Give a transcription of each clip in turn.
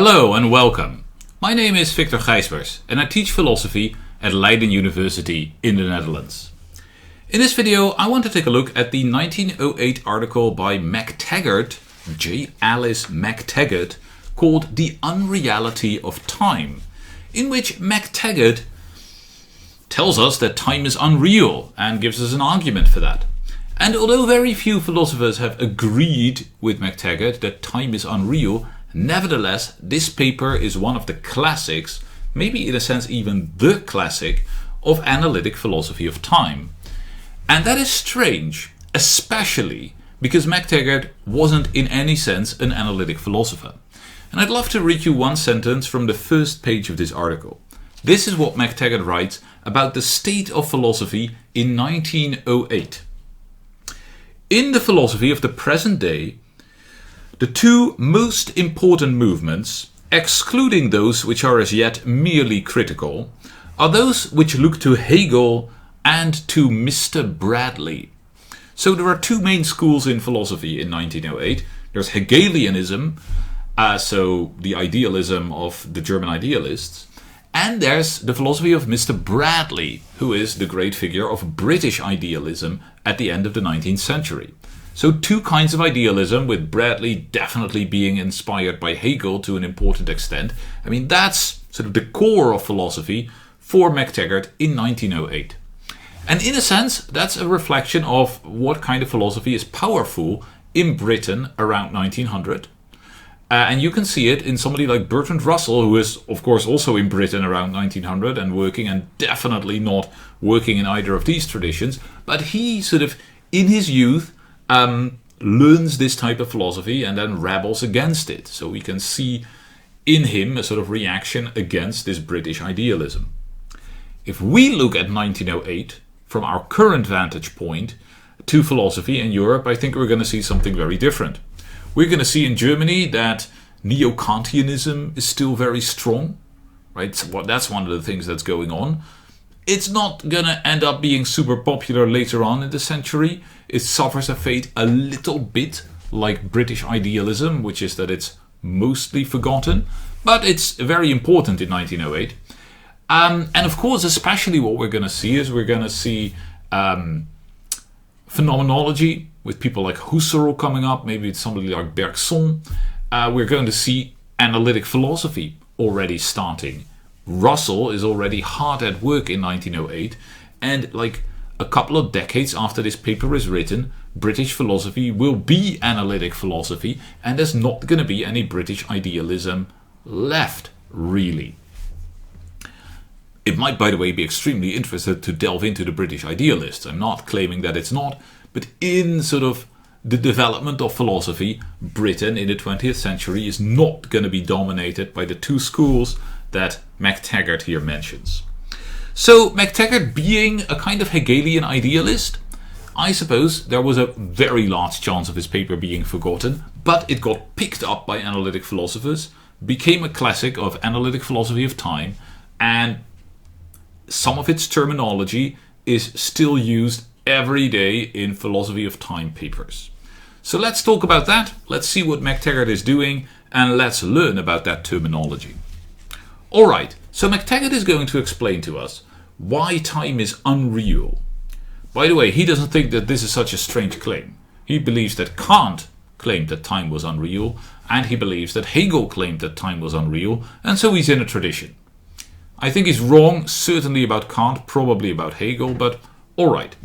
Hello and welcome. My name is Victor Gijsbers and I teach philosophy at Leiden University in the Netherlands. In this video I want to take a look at the 1908 article by McTaggart, J. Ellis McTaggart, called The Unreality of Time, in which McTaggart tells us that time is unreal and gives us an argument for that. And although very few philosophers have agreed with McTaggart that time is unreal, nevertheless, this paper is one of the classics, maybe in a sense even the classic, of analytic philosophy of time. And that is strange, especially because McTaggart wasn't in any sense an analytic philosopher. And I'd love to read you one sentence from the first page of this article. This is what McTaggart writes about the state of philosophy in 1908. In the philosophy of the present day, the two most important movements, excluding those which are as yet merely critical, are those which look to Hegel and to Mr. Bradley. So there are two main schools in philosophy in 1908. There's Hegelianism, so the idealism of the German idealists, and there's the philosophy of Mr. Bradley, who is the great figure of British idealism at the end of the 19th century. So two kinds of idealism, with Bradley definitely being inspired by Hegel to an important extent. I mean, that's sort of the core of philosophy for McTaggart in 1908. And in a sense, that's a reflection of what kind of philosophy is powerful in Britain around 1900. And you can see it in somebody like Bertrand Russell, who is, of course, also in Britain around 1900 and working, and definitely not working in either of these traditions. But he sort of, in his youth, learns this type of philosophy and then rebels against it. So we can see in him a sort of reaction against this British idealism. If we look at 1908 from our current vantage point to philosophy in Europe, I think we're going to see something very different. We're going to see in Germany that neo-Kantianism is still very strong, right? So that's one of the things that's going on. It's not going to end up being super popular later on in the century. It suffers a fate a little bit like British idealism, which is that it's mostly forgotten, but it's very important in 1908. And of course, especially what we're going to see is we're going to see phenomenology with people like Husserl coming up, maybe it's somebody like Bergson. We're going to see analytic philosophy already starting. Russell is already hard at work in 1908, and like a couple of decades after this paper is written, British philosophy will be analytic philosophy, and there's not going to be any British idealism left, really. It might, by the way, be extremely interesting to delve into the British idealists. I'm not claiming that it's not, but in sort of the development of philosophy, Britain in the 20th century is not going to be dominated by the two schools that McTaggart here mentions. So McTaggart being a kind of Hegelian idealist, I suppose there was a very large chance of his paper being forgotten, but it got picked up by analytic philosophers, became a classic of analytic philosophy of time, and some of its terminology is still used every day in philosophy of time papers. So let's talk about that. Let's see what McTaggart is doing, and let's learn about that terminology. Alright, so McTaggart is going to explain to us why time is unreal. By the way, he doesn't think that this is such a strange claim. He believes that Kant claimed that time was unreal, and he believes that Hegel claimed that time was unreal, and so he's in a tradition. I think he's wrong, certainly about Kant, probably about Hegel, but alright.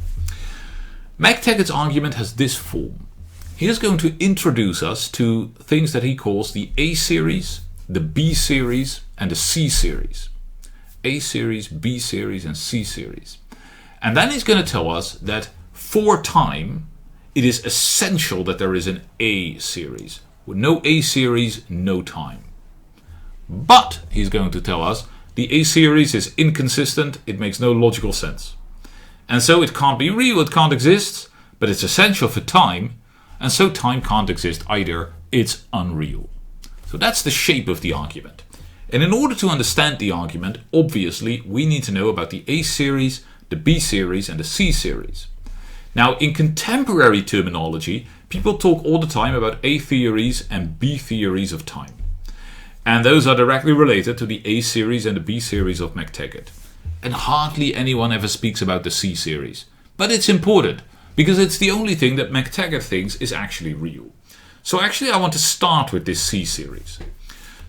McTaggart's argument has this form. He is going to introduce us to things that he calls the A series, the B series, and the C series. A series, B series, and C series. And then he's going to tell us that for time, it is essential that there is an A series. With no A series, no time. But, he's going to tell us, the A series is inconsistent, it makes no logical sense. And so it can't be real, it can't exist, but it's essential for time, and so time can't exist either, it's unreal. So that's the shape of the argument. And in order to understand the argument, obviously, we need to know about the A series, the B series, and the C series. Now, in contemporary terminology, people talk all the time about A theories and B theories of time. And those are directly related to the A series and the B series of McTaggart. And hardly anyone ever speaks about the C series. But it's important, because it's the only thing that McTaggart thinks is actually real. So actually I want to start with this C series.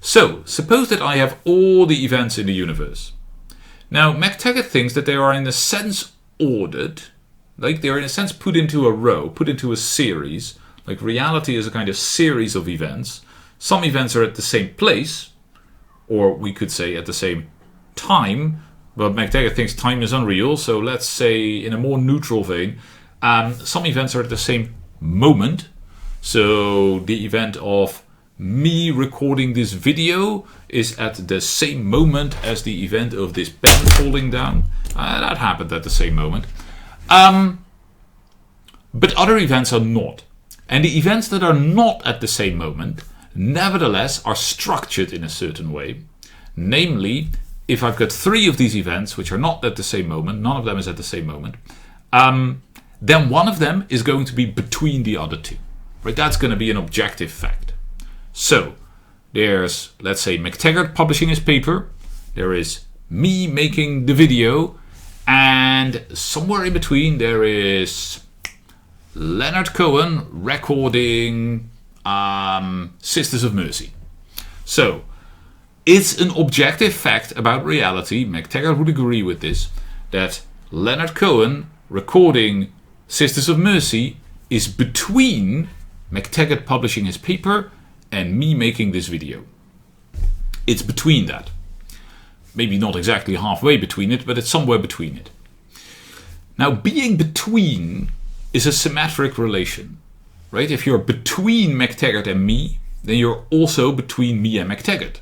So, suppose that I have all the events in the universe. Now, McTaggart thinks that they are in a sense ordered, like they're in a sense put into a row, put into a series. Like reality is a kind of series of events. Some events are at the same place, or we could say at the same time, but McTaggart thinks time is unreal, so let's say in a more neutral vein, some events are at the same moment. So the event of me recording this video is at the same moment as the event of this pen falling down. That happened at the same moment. But other events are not. And the events that are not at the same moment, nevertheless, are structured in a certain way. Namely, if I've got 3 of these events, which are not at the same moment, none of them is at the same moment, then one of them is going to be between the other 2. Right? That's going to be an objective fact. So, there's, let's say, McTaggart publishing his paper, there is me making the video, and somewhere in between there is Leonard Cohen recording Sisters of Mercy. So, it's an objective fact about reality, McTaggart would agree with this, that Leonard Cohen recording Sisters of Mercy is between McTaggart publishing his paper and me making this video. It's between that. Maybe not exactly halfway between it, but it's somewhere between it. Now, being between is a symmetric relation, right? If you're between McTaggart and me, then you're also between me and McTaggart.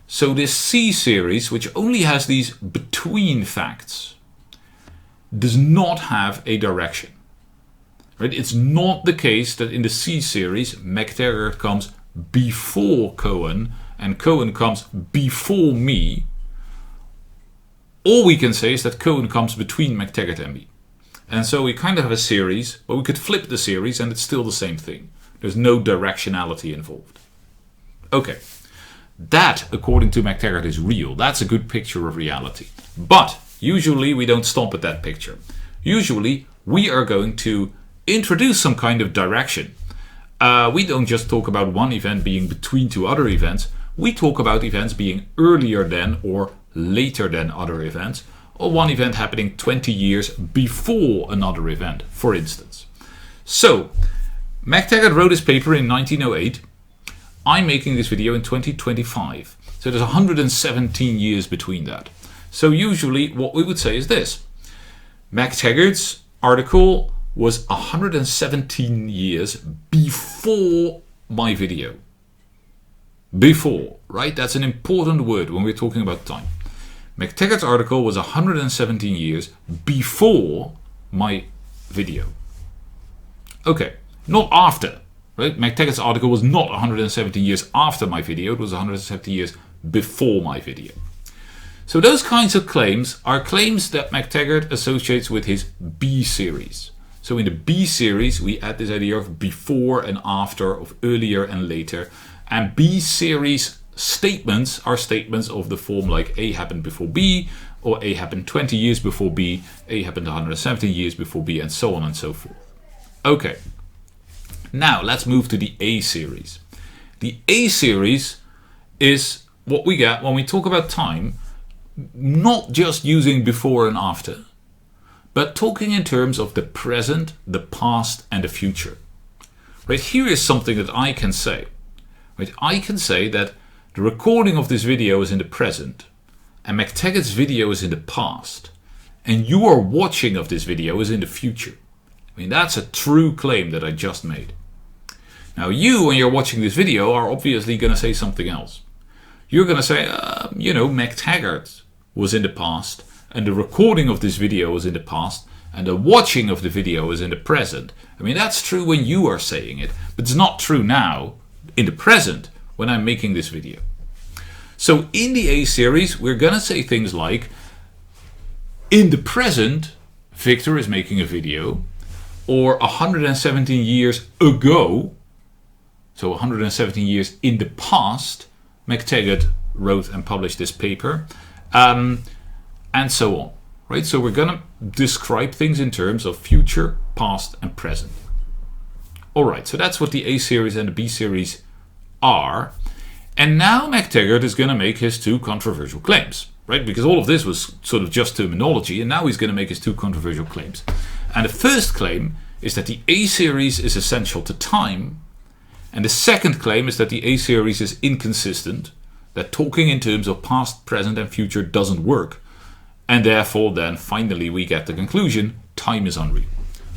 So this C series, which only has these between facts, does not have a direction. Right? It's not the case that in the C series, McTaggart comes before Cohen and Cohen comes before me. All we can say is that Cohen comes between McTaggart and me. And so we kind of have a series, but we could flip the series and it's still the same thing. There's no directionality involved. Okay, that, according to McTaggart, is real. That's a good picture of reality. But usually we don't stop at that picture. Usually we are going to introduce some kind of direction. We don't just talk about one event being between 2 other events. We talk about events being earlier than or later than other events, or one event happening 20 years before another event, for instance. So, McTaggart wrote his paper in 1908. I'm making this video in 2025. So there's 117 years between that. So usually what we would say is this. McTaggart's article was 117 years before my video. Before, right? That's an important word when we're talking about time. McTaggart's article was 117 years before my video. Okay, not after. Right? McTaggart's article was not 117 years after my video, it was 170 years before my video. So those kinds of claims are claims that McTaggart associates with his B series. So in the B series, we add this idea of before and after, of earlier and later. And B series statements are statements of the form like A happened before B, or A happened 20 years before B, A happened 170 years before B, and so on and so forth. Okay, now let's move to the A series. The A series is what we get when we talk about time, not just using before and after, but talking in terms of the present, the past, and the future. Right, here is something that I can say. Right, I can say that the recording of this video is in the present, and McTaggart's video is in the past, and your watching of this video is in the future. I mean, that's a true claim that I just made. Now you, when you're watching this video, are obviously going to say something else. You're going to say, McTaggart was in the past, and the recording of this video is in the past, and the watching of the video is in the present. I mean, that's true when you are saying it, but it's not true now, in the present, when I'm making this video. So in the A series, we're going to say things like, in the present, Victor is making a video, or 117 years ago, so 117 years in the past, McTaggart wrote and published this paper, and so on. Right? So we're going to describe things in terms of future, past, and present. Alright, so that's what the A series and the B series are. And now McTaggart is going to make his two controversial claims. Right? Because all of this was sort of just terminology, and now he's going to make his two controversial claims. And the first claim is that the A series is essential to time. And the second claim is that the A series is inconsistent, that talking in terms of past, present, and future doesn't work. And therefore, then, finally, we get the conclusion, time is unreal.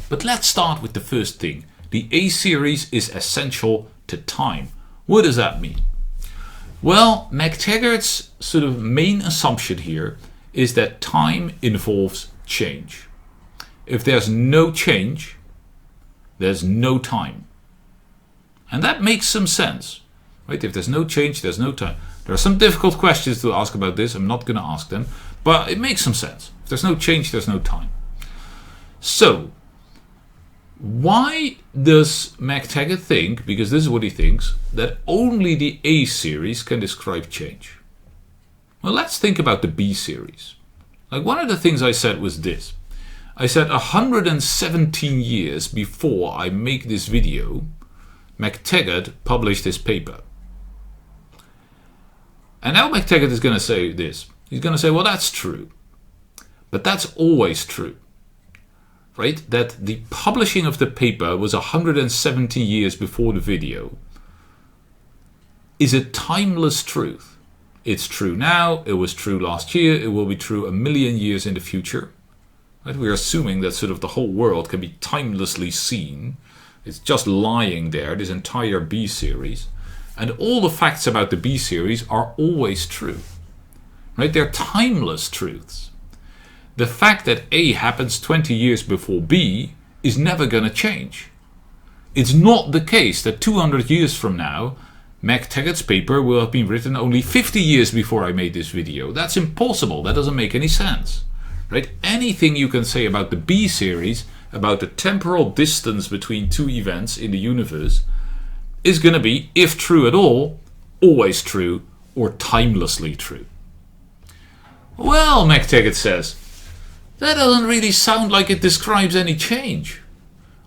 But let's start with the first thing. The A series is essential to time. What does that mean? Well, McTaggart's sort of main assumption here is that time involves change. If there's no change, there's no time. And that makes some sense. Right? If there's no change, there's no time. There are some difficult questions to ask about this. I'm not going to ask them. But it makes some sense. If there's no change, there's no time. So, why does McTaggart think, because this is what he thinks, that only the A series can describe change? Well, let's think about the B series. Like, one of the things I said was this. I said 117 years before I make this video, McTaggart published this paper. And now McTaggart is going to say this. He's going to say, well, that's true. But that's always true. Right? That the publishing of the paper was 170 years before the video is a timeless truth. It's true now, it was true last year, it will be true a million years in the future. Right? We're assuming that sort of the whole world can be timelessly seen. It's just lying there, this entire B series. And all the facts about the B series are always true. Right? They're timeless truths. The fact that A happens 20 years before B is never going to change. It's not the case that 200 years from now, McTaggart's paper will have been written only 50 years before I made this video. That's impossible. That doesn't make any sense. Right? Anything you can say about the B series, about the temporal distance between two events in the universe, is going to be, if true at all, always true or timelessly true. Well, McTaggart says, that doesn't really sound like it describes any change.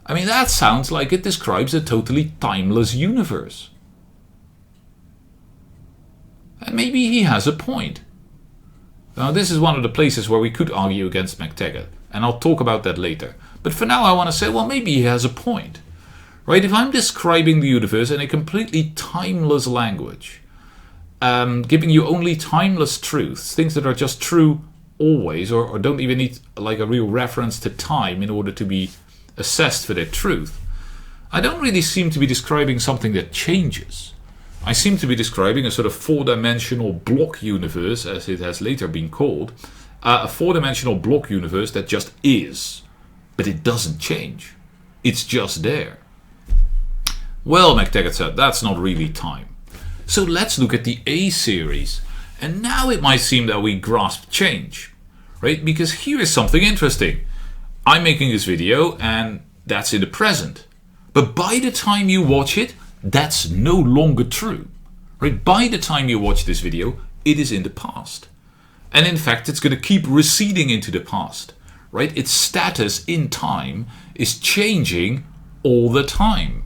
I mean, that sounds like it describes a totally timeless universe. And maybe he has a point. Now, this is one of the places where we could argue against McTaggart, and I'll talk about that later. But for now, I want to say, well, maybe he has a point. Right? If I'm describing the universe in a completely timeless language, giving you only timeless truths, things that are just true always, or don't even need like a real reference to time in order to be assessed for their truth, I don't really seem to be describing something that changes. I seem to be describing a sort of four-dimensional block universe, as it has later been called, a four-dimensional block universe that just is, but it doesn't change. It's just there. Well, McTaggart said, that's not really time. So let's look at the A series. And now it might seem that we grasp change, right? Because here is something interesting. I'm making this video and that's in the present. But by the time you watch it, that's no longer true, right? By the time you watch this video, it is in the past. And in fact, it's going to keep receding into the past, right? Its status in time is changing all the time.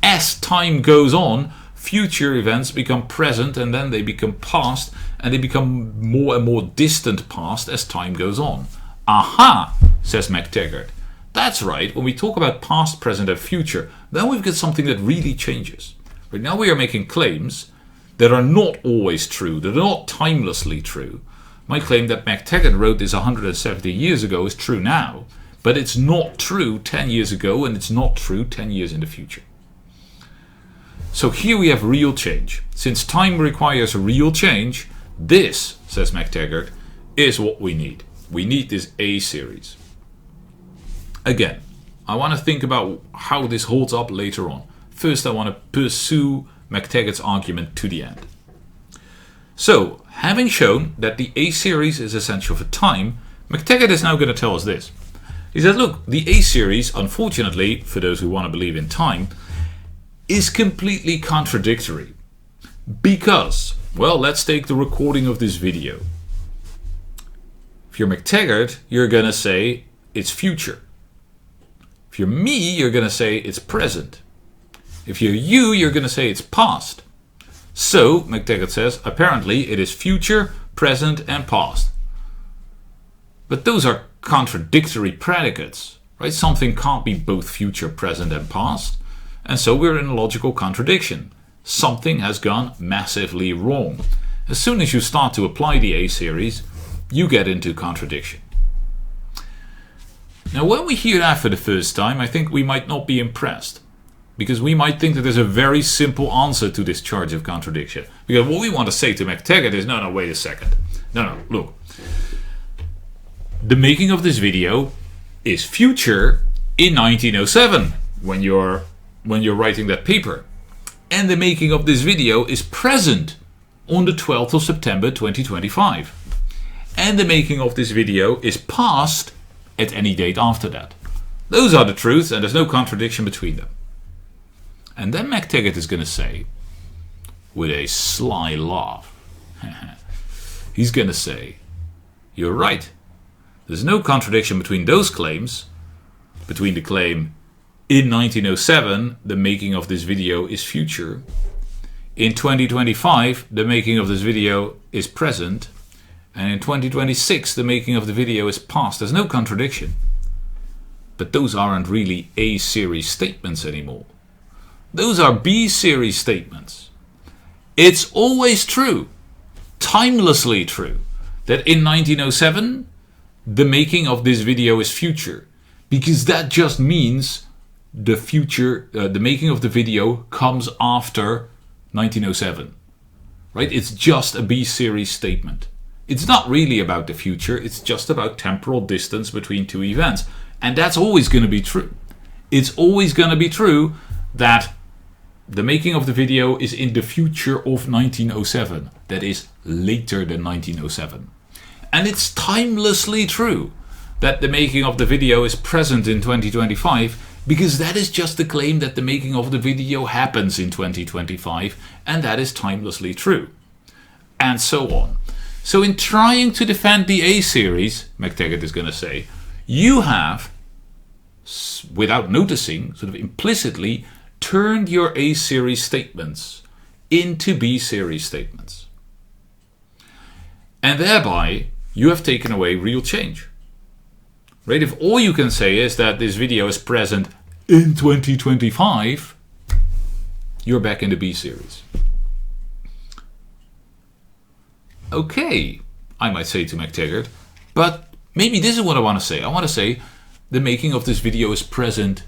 As time goes on, future events become present and then they become past, and they become more and more distant past as time goes on. Aha, says McTaggart. That's right, when we talk about past, present and future, then we've got something that really changes. Right now we are making claims that are not always true, that are not timelessly true. My claim that McTaggart wrote this 170 years ago is true now, but it's not true 10 years ago and it's not true 10 years in the future. So here we have real change. Since time requires real change, this, says McTaggart, is what we need. We need this A series. Again, I want to think about how this holds up later on. First, I want to pursue McTaggart's argument to the end. So, having shown that the A series is essential for time, McTaggart is now going to tell us this. He said, look, the A series, unfortunately, for those who want to believe in time, is completely contradictory. Because Well, let's take the recording of this video. If you're McTaggart, you're going to say it's future. If you're me, you're going to say it's present. If you're you, you're going to say it's past. So, McTaggart says, apparently it is future, present, and past. But those are contradictory predicates, right? Something can't be both future, present, and past. And so we're in a logical contradiction. Something has gone massively wrong. As soon as you start to apply the A-series, you get into contradiction. Now, when we hear that for the first time, I think we might not be impressed. Because we might think that there's a very simple answer to this charge of contradiction. Because what we want to say to McTaggart is, no, wait a second. No, look. The making of this video is future in 1907, when you're writing that paper. And the making of this video is present on the 12th of September 2025. And the making of this video is past at any date after that. Those are the truths, and there's no contradiction between them. And then McTaggart is going to say, with a sly laugh, he's going to say, you're right. There's no contradiction between those claims, between the claim in 1907, the making of this video is future. In 2025, the making of this video is present. And in 2026, the making of the video is past. There's no contradiction. But those aren't really A-series statements anymore. Those are B-series statements. It's always true, timelessly true, that in 1907, the making of this video is future. Because that just means the future, the making of the video comes after 1907. Right? It's just a B-series statement. It's not really about the future, it's just about temporal distance between two events. And that's always going to be true. It's always going to be true that the making of the video is in the future of 1907. That is later than 1907. And it's timelessly true that the making of the video is present in 2025, because that is just the claim that the making of the video happens in 2025, and that is timelessly true. And so on. So in trying to defend the A-series, McTaggart is going to say, you have, without noticing, sort of implicitly, turned your A-series statements into B-series statements. And thereby, you have taken away real change. Right? If all you can say is that this video is present in 2025, you're back in the B-series. Okay, I might say to McTaggart, but maybe this is what I want to say. I want to say the making of this video is present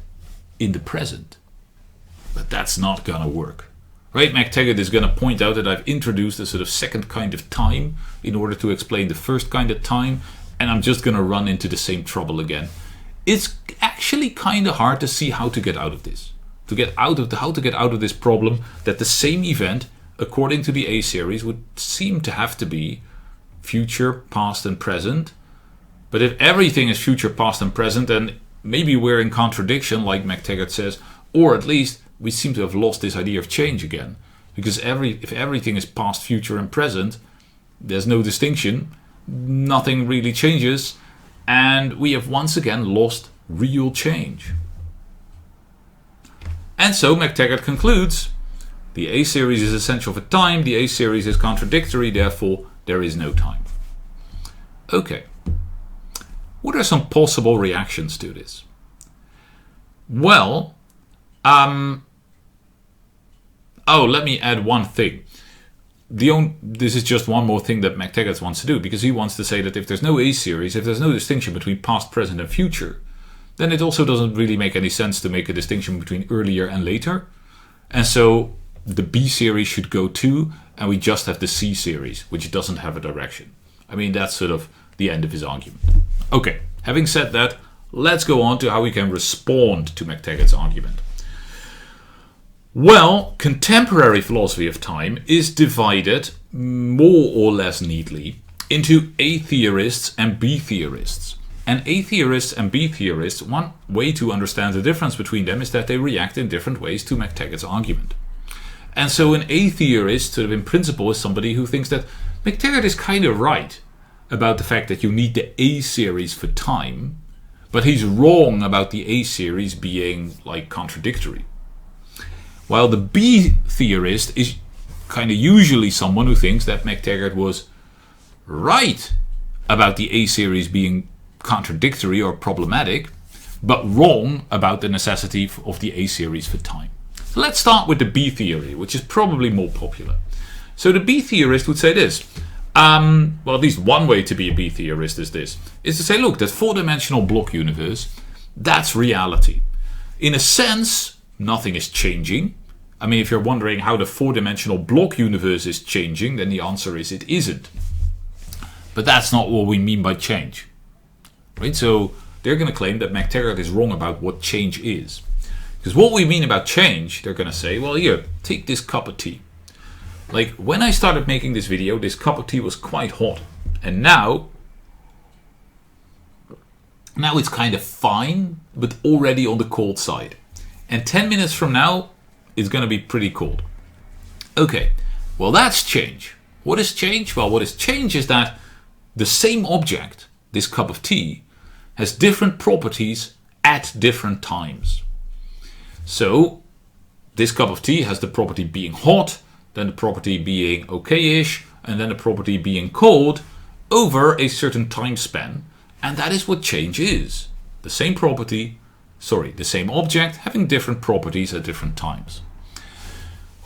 in the present. But that's not going to work. Right? McTaggart is going to point out that I've introduced a sort of second kind of time in order to explain the first kind of time, and I'm just going to run into the same trouble again. It's actually kind of hard to see how to get out of this. How to get out of this problem that the same event, according to the A-series, would seem to have to be future, past, and present. But if everything is future, past, and present, then maybe we're in contradiction, like McTaggart says, or at least we seem to have lost this idea of change again. Because if everything is past, future, and present, there's no distinction, nothing really changes, and we have once again lost real change. And so McTaggart concludes, the A-series is essential for time, the A-series is contradictory, therefore there is no time. Okay. What are some possible reactions to this? Well, let me add one thing. This is just one more thing that McTaggart wants to do, because he wants to say that if there's no A-series, if there's no distinction between past, present, and future, then it also doesn't really make any sense to make a distinction between earlier and later. And so the B-series should go too, and we just have the C-series, which doesn't have a direction. I mean, that's sort of the end of his argument. Okay, having said that, let's go on to how we can respond to McTaggart's argument. Well, contemporary philosophy of time is divided more or less neatly into A theorists and B theorists. And A theorists and B theorists, one way to understand the difference between them is that they react in different ways to McTaggart's argument. And so an A-theorist, sort of in principle, is somebody who thinks that McTaggart is kind of right about the fact that you need the A-series for time, but he's wrong about the A-series being like contradictory. While the B-theorist is kind of usually someone who thinks that McTaggart was right about the A-series being contradictory or problematic, but wrong about the necessity of the A-series for time. So let's start with the B theory, which is probably more popular. So the B theorist would say this. Well, at least one way to be a B theorist is this. Is to say, look, that four-dimensional block universe, that's reality. In a sense, nothing is changing. I mean, if you're wondering how the four-dimensional block universe is changing, then the answer is it isn't. But that's not what we mean by change. Right? So they're going to claim that McTaggart is wrong about what change is. Because what we mean about change, they're going to say, well, here, take this cup of tea. Like, when I started making this video, this cup of tea was quite hot. And now it's kind of fine, but already on the cold side. And 10 minutes from now, it's going to be pretty cold. Okay, well, that's change. What is change? Well, what is change is that the same object, this cup of tea, has different properties at different times. So, this cup of tea has the property being hot, then the property being okay-ish, and then the property being cold over a certain time span. And that is what change is. The same object having different properties at different times.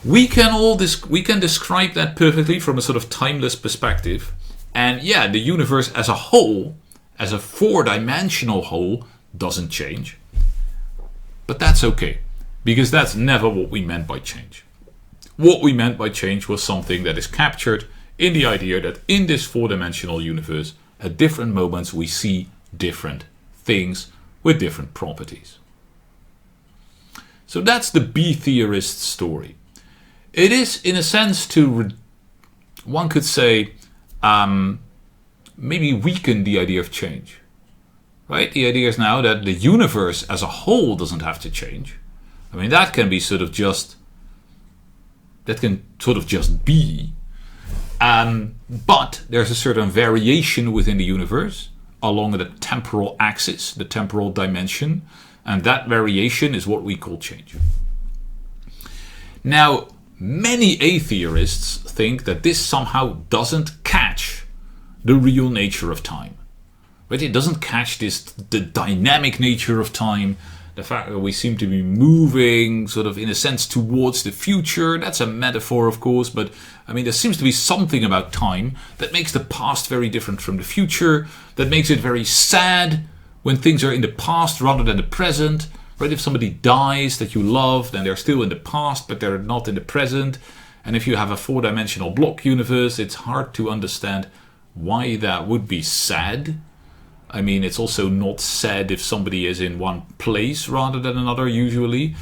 We can describe that perfectly from a sort of timeless perspective. And yeah, the universe as a whole, as a four-dimensional whole, doesn't change. But that's okay, because that's never what we meant by change. What we meant by change was something that is captured in the idea that in this four-dimensional universe, at different moments we see different things with different properties. So that's the B-theorist story. It is, in a sense, one could say, maybe weaken the idea of change. Right? The idea is now that the universe as a whole doesn't have to change. I mean, that can just be. But there's a certain variation within the universe along the temporal axis, the temporal dimension, and that variation is what we call change. Now, many A-theorists think that this somehow doesn't catch the real nature of time. Right? It doesn't catch the dynamic nature of time, the fact that we seem to be moving sort of in a sense towards the future. That's a metaphor, of course, but I mean, there seems to be something about time that makes the past very different from the future, that makes it very sad when things are in the past rather than the present. Right? If somebody dies that you love, then they're still in the past, but they're not in the present. And if you have a four-dimensional block universe, it's hard to understand why that would be sad. I mean, it's also not sad if somebody is in one place rather than another, usually.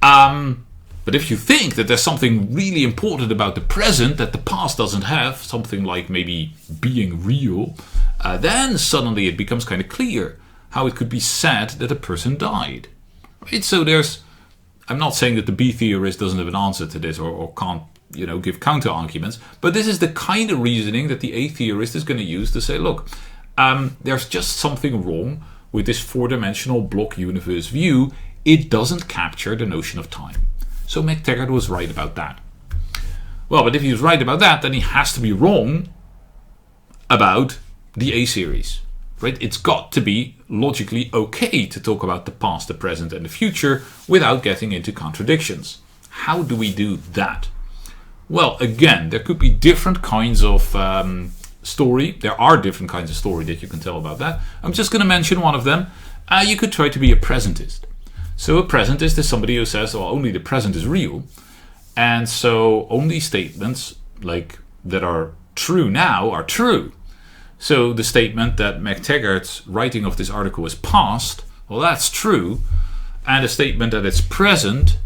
But if you think that there's something really important about the present that the past doesn't have, something like maybe being real, then suddenly it becomes kind of clear how it could be sad that a person died. Right? So I'm not saying that the B theorist doesn't have an answer to this or can't, give counter arguments, but this is the kind of reasoning that the A theorist is going to use to say, look, there's just something wrong with this four-dimensional block universe view. It doesn't capture the notion of time. So McTaggart was right about that. Well, but if he was right about that, then he has to be wrong about the A series. Right? It's got to be logically okay to talk about the past, the present, and the future without getting into contradictions. How do we do that? Well, again, there could be different kinds of story. There are different kinds of story that you can tell about that. I'm just going to mention one of them. You could try to be a presentist. So a presentist is somebody who says, well, only the present is real. And so only statements like that are true now are true. So the statement that McTaggart's writing of this article is past, well, that's true. And the statement that it's present,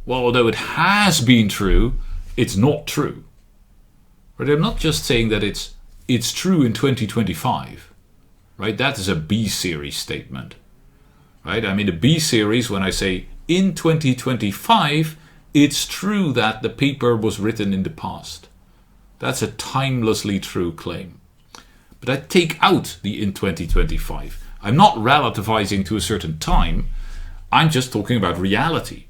well, although it has been true, it's not true. But I'm not just saying that it's true in 2025, right? That is a B series statement, right? I mean, the B series, when I say in 2025, it's true that the paper was written in the past. That's a timelessly true claim. But I take out the in 2025. I'm not relativizing to a certain time. I'm just talking about reality.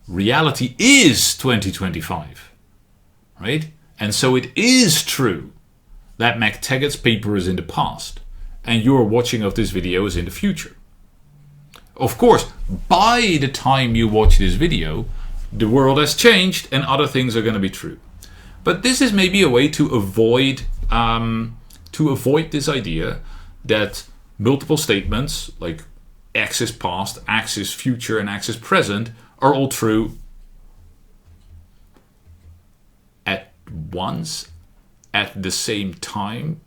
Reality is 2025, right? And so it is true that McTaggart's paper is in the past and your watching of this video is in the future. Of course, by the time you watch this video, the world has changed and other things are going to be true. But this is maybe a way to avoid this idea that multiple statements like X is past, X is future, and X is present are all true at once, at the same time,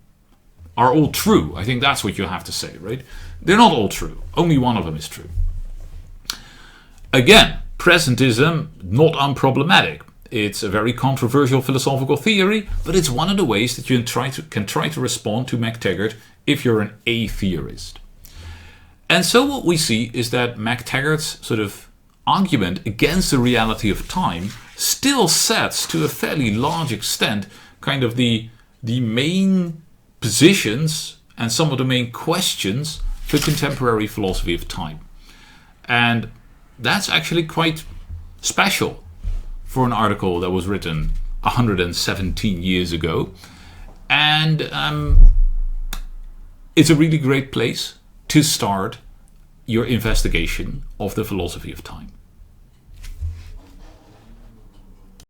are all true. I think that's what you have to say, right? They're not all true. Only one of them is true. Again, presentism, not unproblematic. It's a very controversial philosophical theory, but it's one of the ways that you can try to respond to McTaggart if you're an atheorist. And so what we see is that McTaggart's sort of argument against the reality of time still sets, to a fairly large extent, kind of the main positions and some of the main questions for contemporary philosophy of time. And that's actually quite special for an article that was written 117 years ago. And it's a really great place to start your investigation of the philosophy of time.